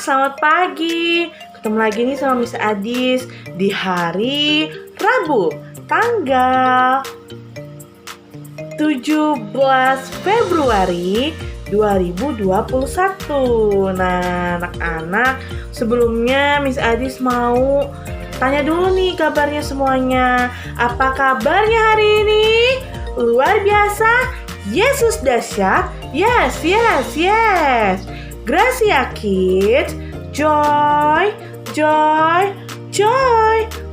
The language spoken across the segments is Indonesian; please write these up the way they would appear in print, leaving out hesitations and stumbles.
selamat pagi. Ketemu lagi nih sama Miss Adis di hari Rabu, tanggal 17 Februari 2021. Nah, anak-anak, sebelumnya Miss Adis mau tanya dulu nih kabarnya semuanya. Apa kabarnya hari ini? Luar biasa? Yesus dahsyat? Yes. Gracia kids, joy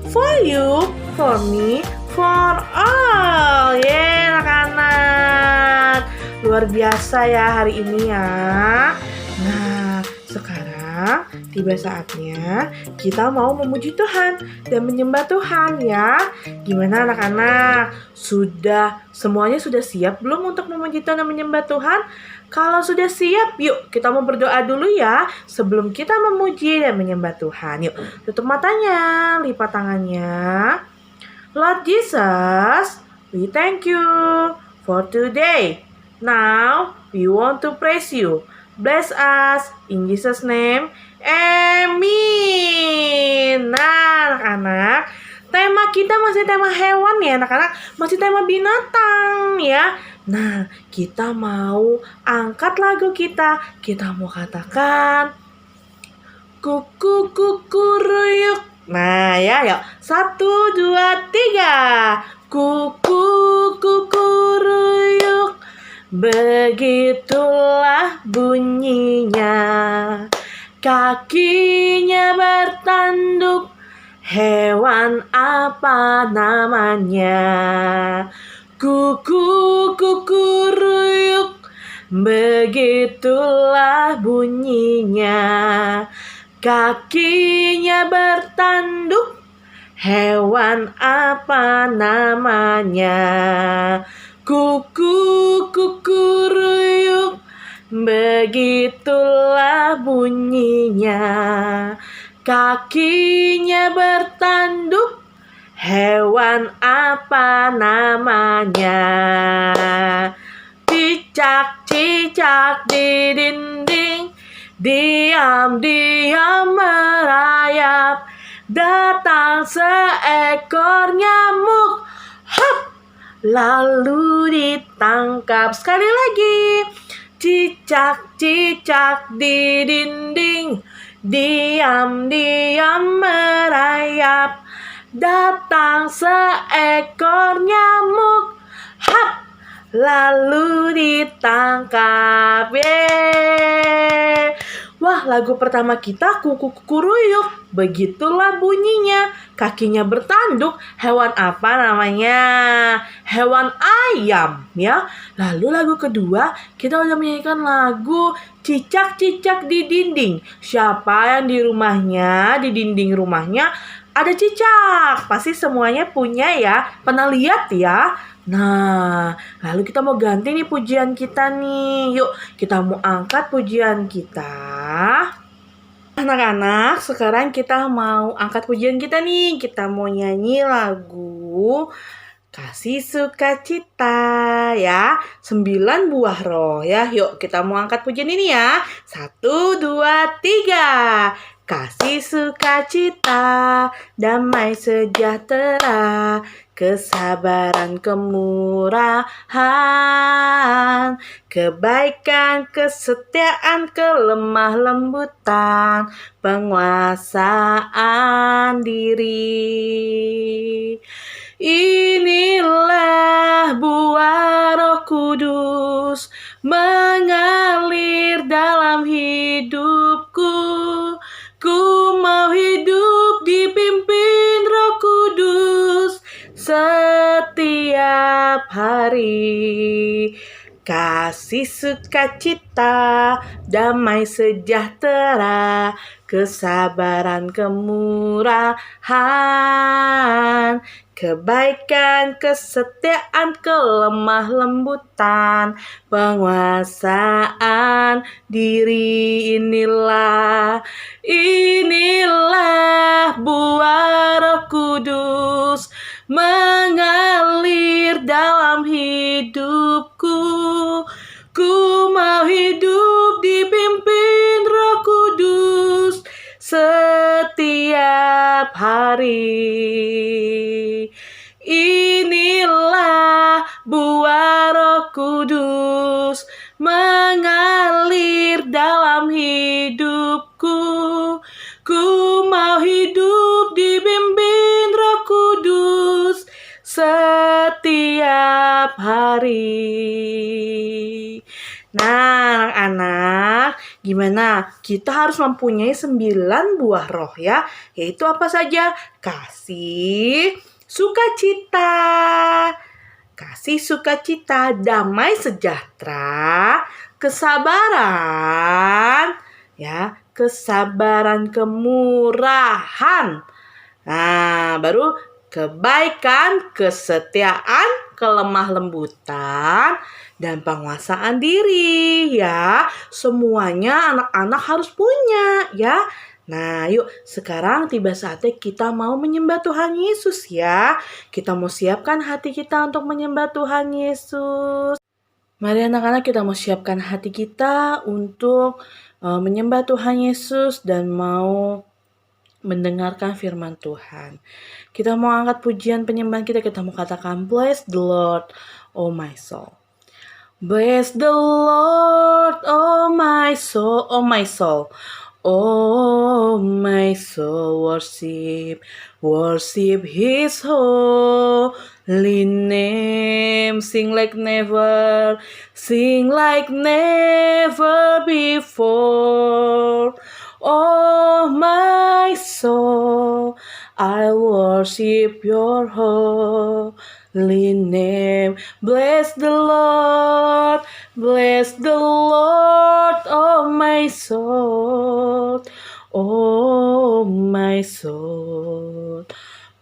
for you, for me, for all. Anak-anak, luar biasa ya hari ini ya. Nah, sekarang tiba saatnya kita mau memuji Tuhan dan menyembah Tuhan ya. Gimana anak-anak? Semuanya sudah siap belum untuk memuji Tuhan dan menyembah Tuhan? Kalau sudah siap, yuk kita mau berdoa dulu ya sebelum kita memuji dan menyembah Tuhan. Yuk, tutup matanya, lipat tangannya. Lord Jesus, we thank you for today. Now, we want to praise you. Bless us in Jesus' name. Amin. Nah, anak-anak, tema kita masih tema hewan ya anak-anak. Masih tema binatang ya. Nah, kita mau angkat lagu kita. Kita mau katakan kuku ruyuk. Nah ya, yuk. 1, 2, 3. Kuku ruyuk. Begitulah bunyinya. Kakinya bertanduk. Hewan apa namanya? Kuku ruyuk, begitulah bunyinya. Kakinya bertanduk, hewan apa namanya? Kuku ruyuk, begitulah bunyinya. Kakinya bertanduk, hewan apa namanya? Cicak di dinding, diam merayap. Datang seekor nyamuk, hop, lalu ditangkap. Sekali lagi, cicak di dinding, diam merayap. Datang seekor nyamuk, hap, lalu ditangkap. Wah, lagu pertama kita kuku ruyuk. Begitulah bunyinya. Kakinya bertanduk. Hewan apa namanya? Hewan ayam ya. Lalu lagu kedua kita udah menyanyikan lagu cicak di dinding. Siapa yang di rumahnya, di dinding rumahnya ada cicak? Pasti semuanya punya ya. Pernah lihat ya? Nah, lalu kita mau ganti nih pujian kita nih. Yuk, kita mau angkat pujian kita. Anak-anak, sekarang kita mau angkat pujian kita nih. Kita mau nyanyi lagu Kasih Sukacita ya. 9 buah roh ya. Yuk, kita mau angkat pujian ini ya. 1, 2, 3. Kasih sukacita, damai sejahtera, kesabaran, kemurahan, kebaikan, kesetiaan, kelemah lembutan, penguasaan diri. Inilah buah Roh Kudus mengalir dalam hidupku. Ku mau hidup dipimpin Roh Kudus setiap hari. Kasih sukacita, damai sejahtera, kesabaran, kemurahan, kebaikan, kesetiaan, kelemah lembutan, penguasaan diri. Inilah buah Roh Kudus mengalir dalam hidupku. Ku mau hidup dipimpin Roh Kudus hari. Inilah buah Roh Kudus mengalir dalam hidupku. Ku mau hidup dibimbing Roh Kudus setiap hari. Nah, anak-anak, gimana? Kita harus mempunyai 9 buah roh ya. Yaitu apa saja? Kasih, sukacita, damai sejahtera, kesabaran, ya, kesabaran, kemurahan. Nah, baru kebaikan, kesetiaan, kelemah lembutan, dan penguasaan diri ya. Semuanya anak-anak harus punya ya. Nah, yuk sekarang tiba saatnya kita mau menyembah Tuhan Yesus ya. Kita mau siapkan hati kita untuk menyembah Tuhan Yesus. Mari anak-anak kita mau siapkan hati kita untuk menyembah Tuhan Yesus dan mau mendengarkan firman Tuhan. Kita mau angkat pujian penyembahan kita mau katakan bless the Lord, oh my soul. Bless the Lord, oh my soul, oh my soul. Oh my soul, worship His holy name. Sing like never before. Oh my soul, I worship your holy name. Bless the Lord, oh my soul. Oh my soul,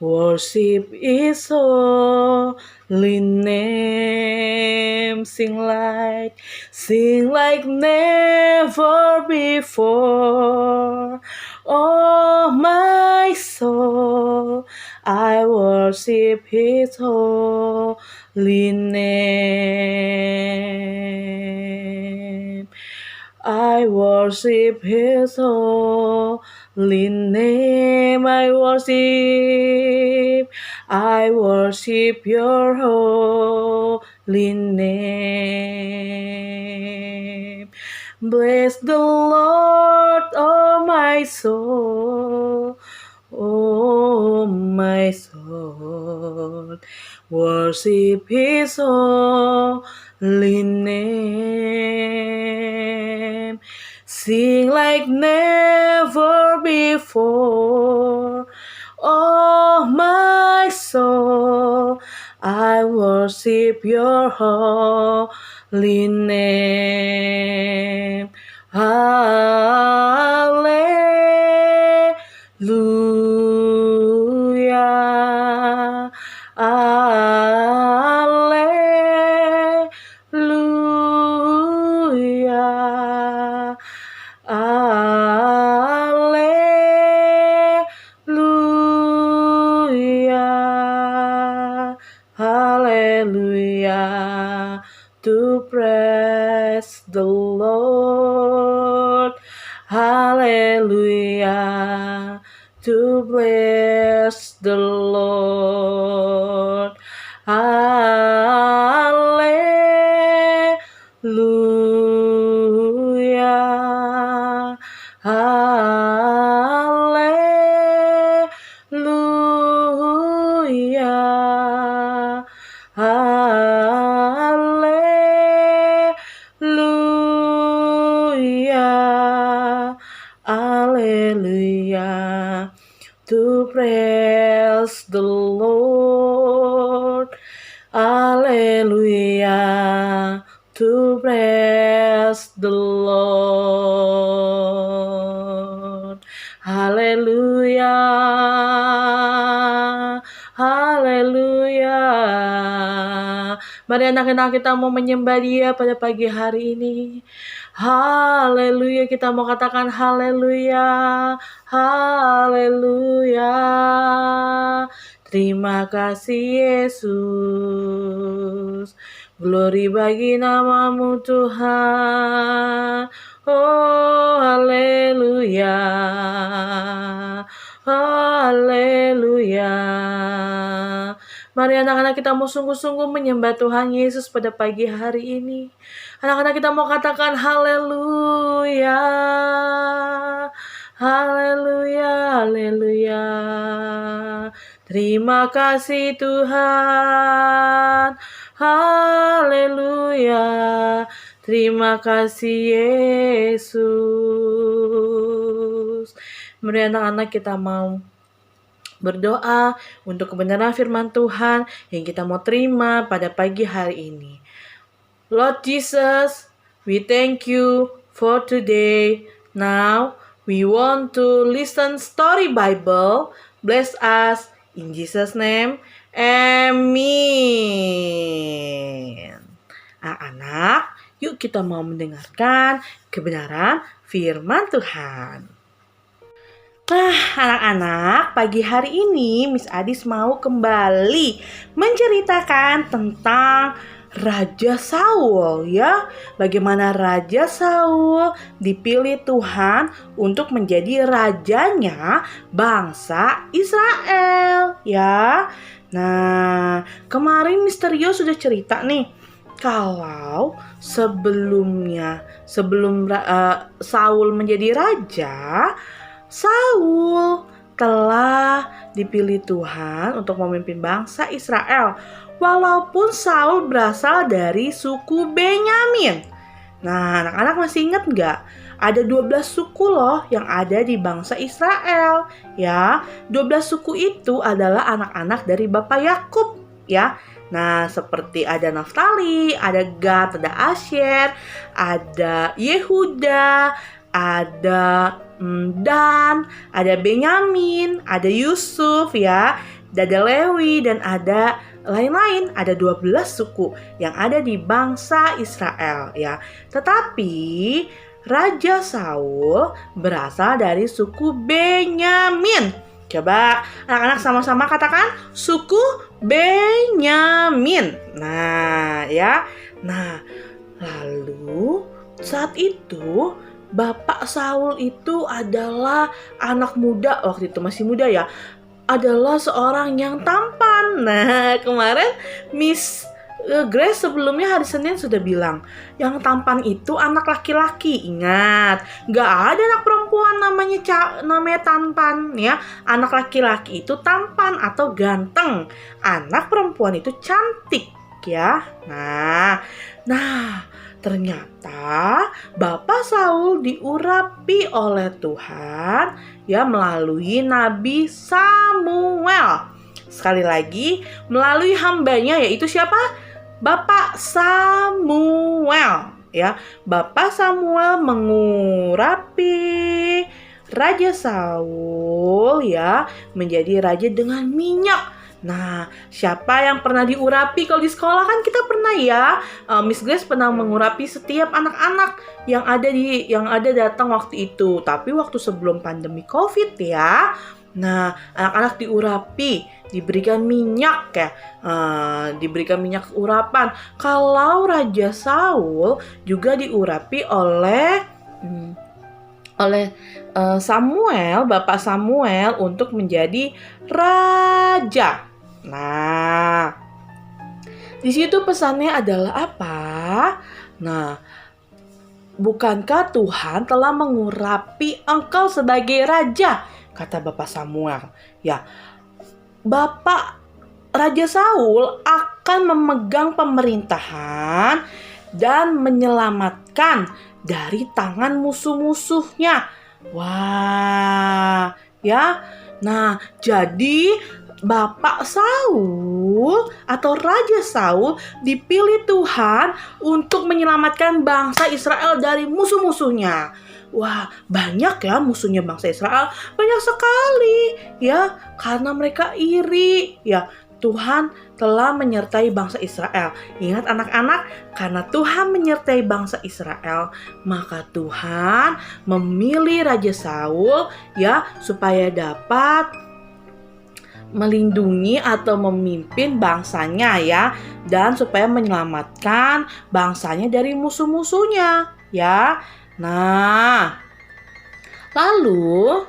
worship His holy name. Sing like never before. Oh my soul, I worship His holy name. I worship His holy name. I worship your holy name. Bless the Lord, oh my soul. Oh my soul, worship His holy name. Sing like never before. Oh my soul, I worship your holy name. Hallelujah. Hallelujah. Hallelujah. Hallelujah. To praise the Lord. Hallelujah. To bless the Lord. Hallelujah. Hallelujah. Hallelujah. Hallelujah. To praise the Lord. Hallelujah. To praise the Lord. Hallelujah. Hallelujah. Mari anak-anak kita mau menyembah Dia pada pagi hari ini. Haleluya, kita mau katakan haleluya, haleluya. Terima kasih Yesus, glory bagi namamu Tuhan. Oh haleluya, Haleluya. Mari anak-anak kita mau sungguh-sungguh menyembah Tuhan Yesus pada pagi hari ini. Anak-anak kita mau katakan haleluya. Haleluya, haleluya. Terima kasih Tuhan. Haleluya. Terima kasih Yesus. Mari anak-anak kita mau berdoa untuk kebenaran firman Tuhan yang kita mau terima pada pagi hari ini. Lord Jesus, we thank you for today. Now, we want to listen story Bible. Bless us in Jesus' name. Amin. Anak-anak, yuk kita mau mendengarkan kebenaran firman Tuhan. Nah, anak-anak, pagi hari ini Miss Adis mau kembali menceritakan tentang Raja Saul ya. Bagaimana Raja Saul dipilih Tuhan untuk menjadi rajanya bangsa Israel ya. Nah, kemarin Misterio sudah cerita nih kalau sebelum Saul menjadi raja, Saul telah dipilih Tuhan untuk memimpin bangsa Israel. Walaupun Saul berasal dari suku Benyamin. Nah, anak-anak masih ingat nggak? Ada 12 suku loh yang ada di bangsa Israel. Ya, 12 suku itu adalah anak-anak dari Bapak Yakub. Ya, nah seperti ada Naftali, ada Gad, ada Asyer, ada Yehuda, ada Dan, ada Benyamin, ada Yusuf ya, ada Lewi dan ada lain-lain. Ada 12 suku yang ada di bangsa Israel ya. Tetapi Raja Saul berasal dari suku Benyamin. Coba anak-anak sama-sama katakan suku Benyamin. Nah ya. Nah, lalu saat itu Bapak Saul itu adalah anak muda, waktu itu masih muda ya, adalah seorang yang tampan. Nah, kemarin Miss Grace sebelumnya hari Senin sudah bilang, yang tampan itu anak laki-laki. Ingat, gak ada anak perempuan namanya tampan ya. Anak laki-laki itu tampan atau ganteng. Anak perempuan itu cantik ya. Nah, ternyata Bapak Saul diurapi oleh Tuhan ya melalui Nabi Samuel. Sekali lagi, melalui hambanya yaitu siapa? Bapak Samuel ya. Bapak Samuel mengurapi Raja Saul ya menjadi raja dengan minyak. Nah, siapa yang pernah diurapi? Kalau di sekolah kan kita pernah ya. Miss Grace pernah mengurapi setiap anak-anak yang ada datang waktu itu. Tapi waktu sebelum pandemi Covid ya. Nah, anak-anak diurapi, diberikan minyak ya. Diberikan minyak urapan. Kalau Raja Saul juga diurapi oleh Samuel, Bapak Samuel untuk menjadi raja. Nah, di situ pesannya adalah apa? Nah, bukankah Tuhan telah mengurapi engkau sebagai raja? Kata Bapak Samuel. Ya, Bapak Raja Saul akan memegang pemerintahan dan menyelamatkan dari tangan musuh-musuhnya. Wah, ya. Nah, jadi Bapak Saul atau Raja Saul dipilih Tuhan untuk menyelamatkan bangsa Israel dari musuh-musuhnya. Wah, banyak ya musuhnya bangsa Israel. Banyak sekali ya, karena mereka iri. Ya, Tuhan telah menyertai bangsa Israel. Ingat anak-anak, karena Tuhan menyertai bangsa Israel, maka Tuhan memilih Raja Saul ya supaya dapat melindungi atau memimpin bangsanya ya, dan supaya menyelamatkan bangsanya dari musuh-musuhnya ya. Nah, lalu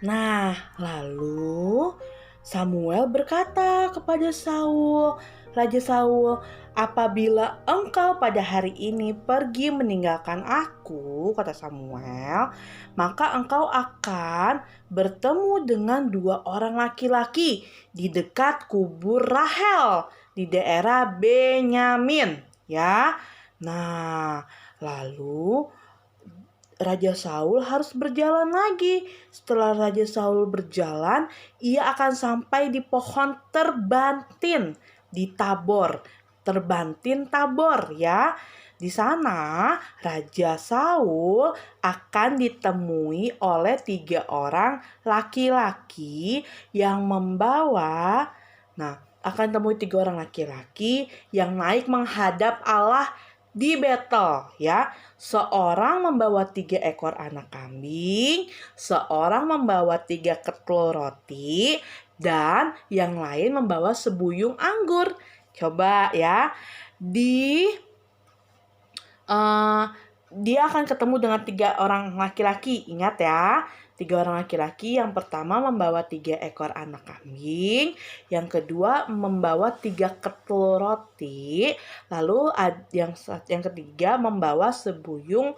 Nah, lalu Samuel berkata kepada Saul, Raja Saul, apabila engkau pada hari ini pergi meninggalkan aku, kata Samuel, maka engkau akan bertemu dengan 2 orang laki-laki di dekat kubur Rahel di daerah Benyamin, ya. Nah, lalu Raja Saul harus berjalan lagi. Setelah Raja Saul berjalan, ia akan sampai di pohon terbantin di Tabor. Terbantin Tabor, ya. Di sana Raja Saul akan ditemui oleh 3 orang laki-laki yang membawa, akan temui 3 orang laki-laki yang naik menghadap Allah di Betel, ya. Seorang membawa 3 ekor anak kambing, seorang membawa 3 ketul roti, dan yang lain membawa sebuyung anggur. Coba ya, dia akan ketemu dengan 3 orang laki-laki. Ingat ya, 3 orang laki-laki. Yang pertama membawa 3 ekor anak kambing, yang kedua membawa 3 ketul roti, lalu yang ketiga membawa sebuyung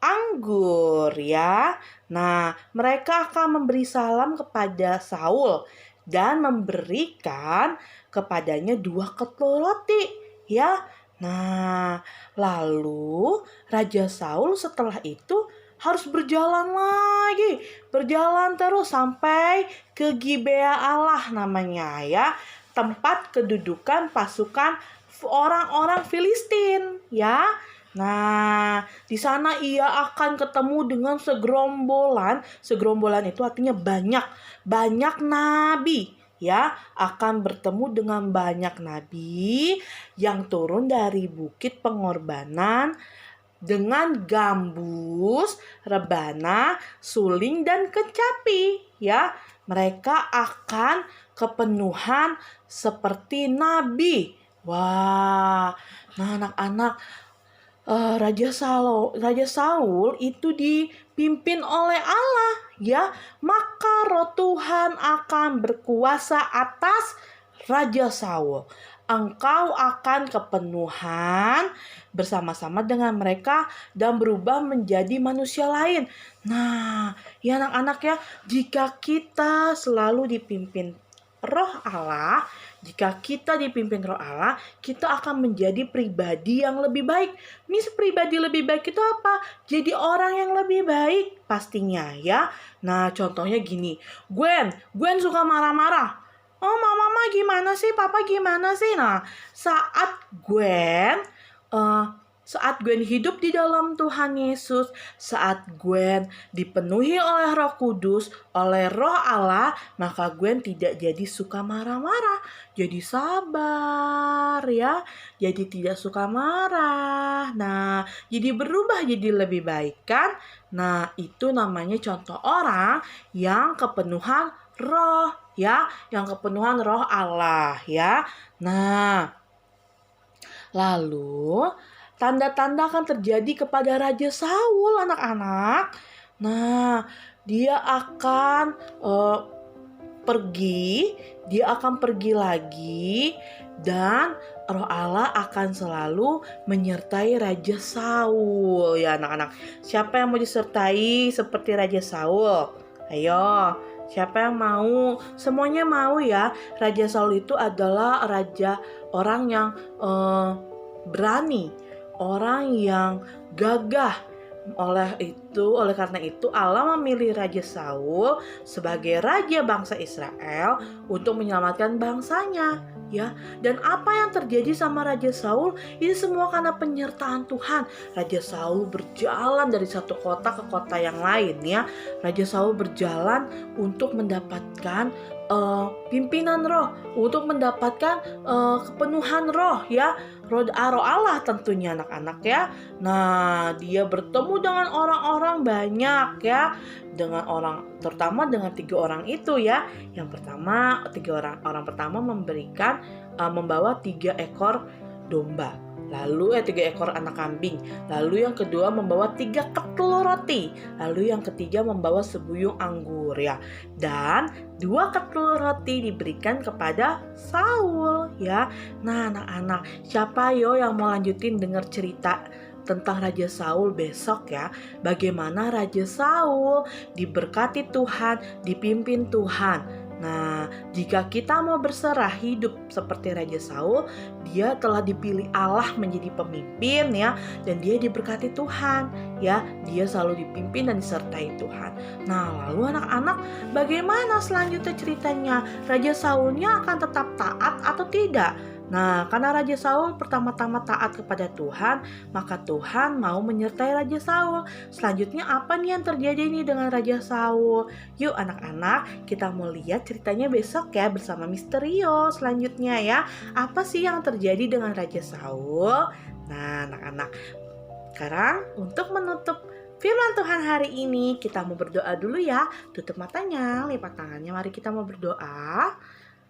anggur, ya. Nah, mereka akan memberi salam kepada Saul dan memberikan kepadanya 2 ketul roti, ya. Nah, lalu Raja Saul setelah itu harus berjalan lagi, berjalan terus sampai ke Gibea Allah namanya, ya, tempat kedudukan pasukan orang-orang Filistin, ya. Nah, di sana ia akan ketemu dengan segerombolan. Segerombolan itu artinya banyak nabi, ya, akan bertemu dengan banyak nabi yang turun dari bukit pengorbanan dengan gambus, rebana, suling, dan kecapi, ya. Mereka akan kepenuhan seperti nabi. Wah, nah anak-anak, Raja Saul itu dipimpin oleh Allah, ya. Maka Roh Tuhan akan berkuasa atas Raja Saul. Engkau akan kepenuhan bersama-sama dengan mereka dan berubah menjadi manusia lain. Nah, ya anak-anak, ya, jika kita selalu dipimpin Roh Allah, jika kita dipimpin Roh Allah, kita akan menjadi pribadi yang lebih baik. Pribadi lebih baik itu apa? Jadi orang yang lebih baik pastinya, ya. Nah, contohnya gini, Gwen suka marah-marah. Oh, mama gimana sih? Papa gimana sih? Nah, saat Gwen hidup di dalam Tuhan Yesus, saat Gwen dipenuhi oleh Roh Kudus, oleh Roh Allah, maka Gwen tidak jadi suka marah-marah, jadi sabar, ya, jadi tidak suka marah. Nah, jadi berubah jadi lebih baik, kan? Nah, itu namanya contoh orang yang kepenuhan Roh, ya, yang kepenuhan Roh Allah, ya. Nah, lalu tanda-tanda akan terjadi kepada Raja Saul, anak-anak. Nah, dia akan pergi lagi, dan Roh Allah akan selalu menyertai Raja Saul, ya anak-anak. Siapa yang mau disertai seperti Raja Saul? Ayo, siapa yang mau? Semuanya mau, ya. Raja Saul itu adalah orang yang berani, orang yang gagah. Oleh karena itu Allah memilih Raja Saul sebagai raja bangsa Israel untuk menyelamatkan bangsanya, ya. Dan apa yang terjadi sama Raja Saul ini semua karena penyertaan Tuhan. Raja Saul berjalan dari satu kota ke kota yang lain, ya. Raja Saul berjalan untuk mendapatkan pimpinan Roh, untuk mendapatkan kepenuhan Roh, ya. Roh Allah tentunya, anak-anak, ya. Nah, dia bertemu dengan orang-orang banyak, ya, terutama dengan 3 orang itu, ya. Yang pertama, 3 orang pertama membawa 3 ekor domba. lalu 3 ekor anak kambing, lalu yang kedua membawa 3 ketel roti, lalu yang ketiga membawa sebuyung anggur ya. Dan 2 ketel roti diberikan kepada Saul ya. Nah anak-anak, siapa yang mau lanjutin dengar cerita tentang Raja Saul besok ya? Bagaimana Raja Saul diberkati Tuhan, dipimpin Tuhan. Nah, jika kita mau berserah hidup seperti Raja Saul, dia telah dipilih Allah menjadi pemimpin ya, dan dia diberkati Tuhan ya. Dia selalu dipimpin dan disertai Tuhan. Nah, lalu anak-anak, bagaimana selanjutnya ceritanya? Raja Saulnya akan tetap taat atau tidak? Nah, karena Raja Saul pertama-tama taat kepada Tuhan, maka Tuhan mau menyertai Raja Saul. Selanjutnya apa nih yang terjadi nih dengan Raja Saul? Yuk anak-anak, kita mau lihat ceritanya besok ya bersama Misterio selanjutnya ya. Apa sih yang terjadi dengan Raja Saul? Nah, anak-anak, sekarang untuk menutup firman Tuhan hari ini, kita mau berdoa dulu ya. Tutup matanya, lipat tangannya, mari kita mau berdoa.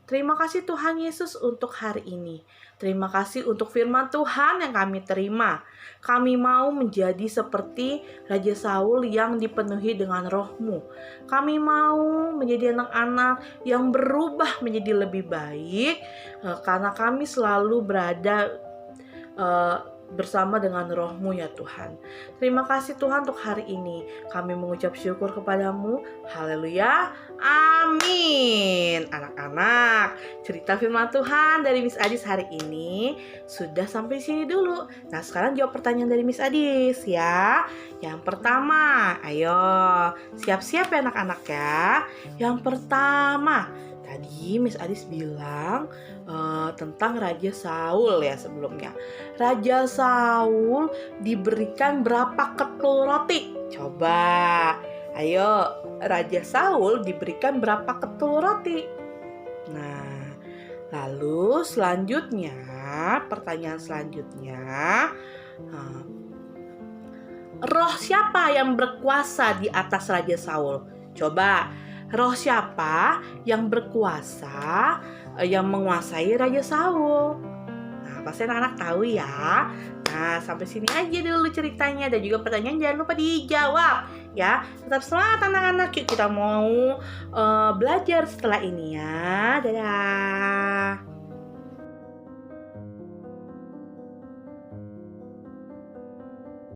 Terima kasih Tuhan Yesus untuk hari ini. Terima kasih untuk firman Tuhan yang kami terima. Kami mau menjadi seperti Raja Saul yang dipenuhi dengan roh-Mu. Kami mau menjadi anak-anak yang berubah menjadi lebih baik, karena kami selalu berada bersama dengan roh-Mu ya Tuhan. Terima kasih Tuhan untuk hari ini. Kami mengucap syukur kepadamu. Haleluya. Amin. Anak-anak, cerita firman Tuhan dari Miss Adis hari ini sudah sampai sini dulu. Nah, sekarang jawab pertanyaan dari Miss Adis ya. Yang pertama, ayo siap-siap ya anak-anak ya. Yang pertama, tadi Miss Adis bilang tentang Raja Saul ya sebelumnya. Raja Saul diberikan berapa ketul roti? Coba, ayo, Raja Saul diberikan berapa ketul roti? Nah, lalu selanjutnya, pertanyaan selanjutnya, roh siapa yang berkuasa di atas Raja Saul? Coba, roh siapa yang berkuasa, yang menguasai Raja Saul? Nah, pasti anak-anak tahu ya. Nah, sampai sini aja dulu ceritanya. Dan juga pertanyaan jangan lupa dijawab ya. Tetap semangat anak-anak. Yuk kita mau belajar setelah ini ya. Dadah.